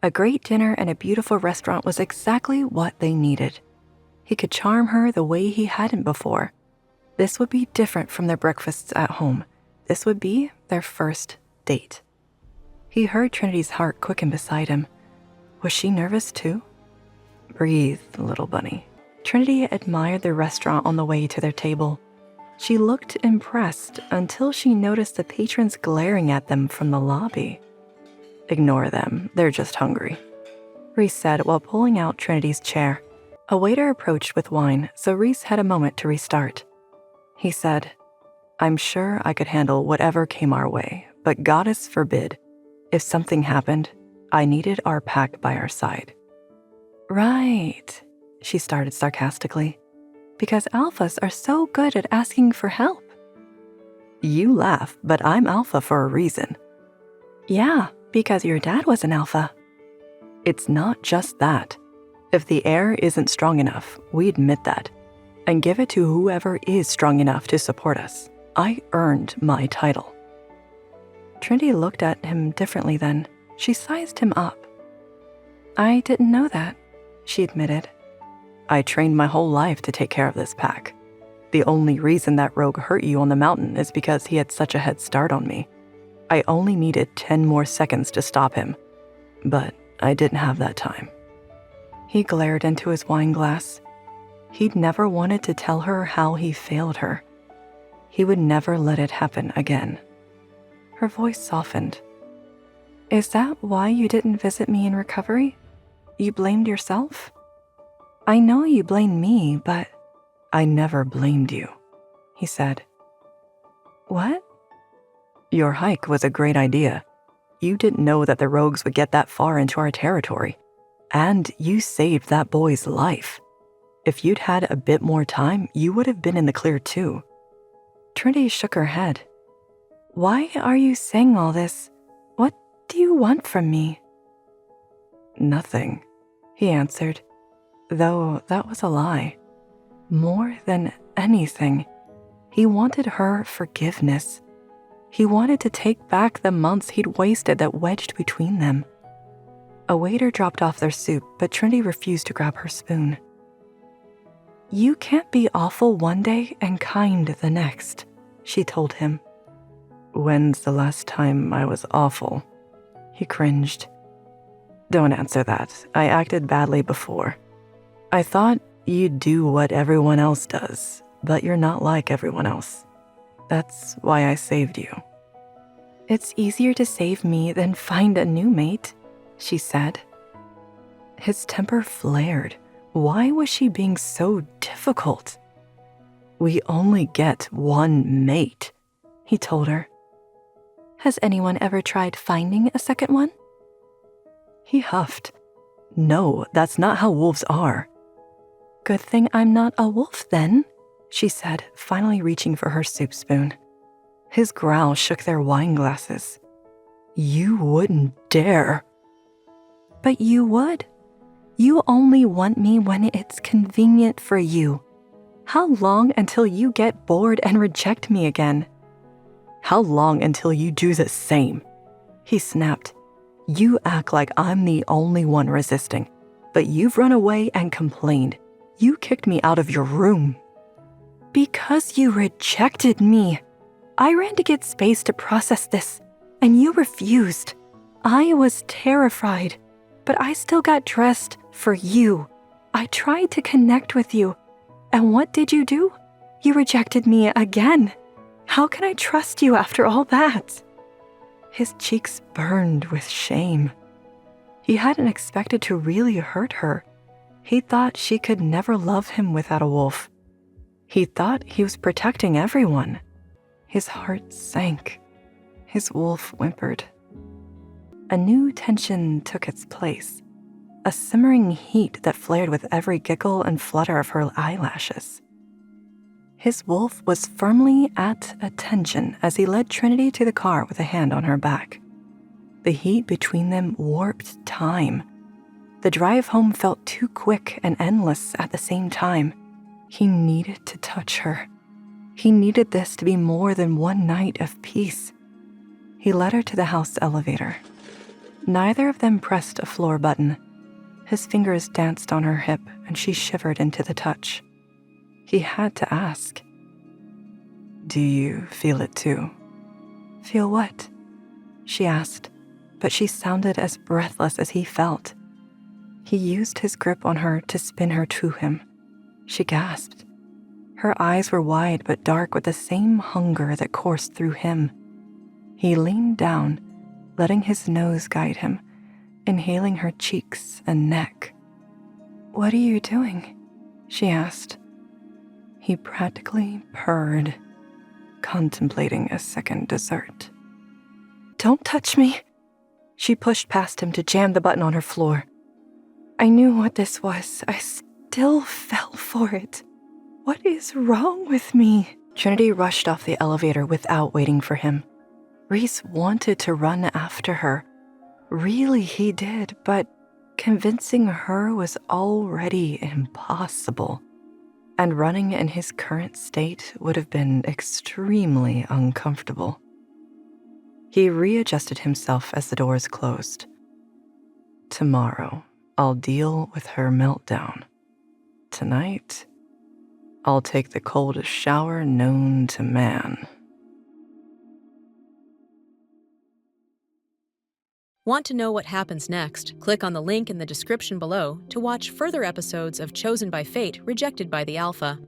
A great dinner and a beautiful restaurant was exactly what they needed. He could charm her the way he hadn't before. This would be different from their breakfasts at home. This would be their first date. He heard Trinity's heart quicken beside him. Was she nervous too? Breathe, little bunny. Trinity admired the restaurant on the way to their table. She looked impressed until she noticed the patrons glaring at them from the lobby. Ignore them, they're just hungry, Reece said while pulling out Trinity's chair. A waiter approached with wine, so Reece had a moment to restart. He said, I'm sure I could handle whatever came our way, but goddess forbid. If something happened, I needed our pack by our side. Right, she started sarcastically, because alphas are so good at asking for help. You laugh, but I'm alpha for a reason. Yeah, because your dad was an alpha. It's not just that. If the air isn't strong enough, we admit that, and give it to whoever is strong enough to support us. I earned my title. Trinity looked at him differently then. She sized him up. I didn't know that, she admitted. I trained my whole life to take care of this pack. The only reason that rogue hurt you on the mountain is because he had such a head start on me. I only needed 10 more seconds to stop him, but I didn't have that time. He glared into his wine glass. He'd never wanted to tell her how he failed her. He would never let it happen again. Her voice softened. Is that why you didn't visit me in recovery? You blamed yourself? I know you blamed me, but I never blamed you, he said. What? Your hike was a great idea. You didn't know that the rogues would get that far into our territory. And you saved that boy's life. If you'd had a bit more time, you would have been in the clear too. Trinity shook her head. Why are you saying all this? What do you want from me? Nothing, he answered, though that was a lie. More than anything, he wanted her forgiveness. He wanted to take back the months he'd wasted that wedged between them. A waiter dropped off their soup, but Trinity refused to grab her spoon. You can't be awful one day and kind the next, she told him. When's the last time I was awful? He cringed. Don't answer that. I acted badly before. I thought you'd do what everyone else does, but you're not like everyone else. That's why I saved you. It's easier to save me than find a new mate, she said. His temper flared. Why was she being so difficult? We only get one mate, he told her. Has anyone ever tried finding a second one? He huffed. No, that's not how wolves are. Good thing I'm not a wolf then, she said, finally reaching for her soup spoon. His growl shook their wine glasses. You wouldn't dare. But you would. You only want me when it's convenient for you. How long until you get bored and reject me again? How long until you do the same? He snapped. You act like I'm the only one resisting, but you've run away and complained. You kicked me out of your room. Because you rejected me. I ran to get space to process this, and you refused. I was terrified, but I still got dressed for you. I tried to connect with you. And what did you do? You rejected me again. How can I trust you after all that? His cheeks burned with shame. He hadn't expected to really hurt her. He thought she could never love him without a wolf. He thought he was protecting everyone. His heart sank. His wolf whimpered. A new tension took its place, a simmering heat that flared with every giggle and flutter of her eyelashes. His wolf was firmly at attention as he led Trinity to the car with a hand on her back. The heat between them warped time. The drive home felt too quick and endless at the same time. He needed to touch her. He needed this to be more than one night of peace. He led her to the house elevator. Neither of them pressed a floor button. His fingers danced on her hip, and she shivered into the touch. He had to ask. "Do you feel it too?" "Feel what?" she asked, but she sounded as breathless as he felt. He used his grip on her to spin her to him. She gasped. Her eyes were wide but dark with the same hunger that coursed through him. He leaned down, letting his nose guide him, inhaling her cheeks and neck. "What are you doing?" she asked. He practically purred, contemplating a second dessert. "Don't touch me!" She pushed past him to jam the button on her floor. I knew what this was. I still fell for it. What is wrong with me? Trinity rushed off the elevator without waiting for him. Reece wanted to run after her. Really, he did, but convincing her was already impossible. And running in his current state would have been extremely uncomfortable. He readjusted himself as the doors closed. Tomorrow, I'll deal with her meltdown. Tonight, I'll take the coldest shower known to man. Want to know what happens next? Click on the link in the description below to watch further episodes of Chosen by Fate, Rejected by the Alpha.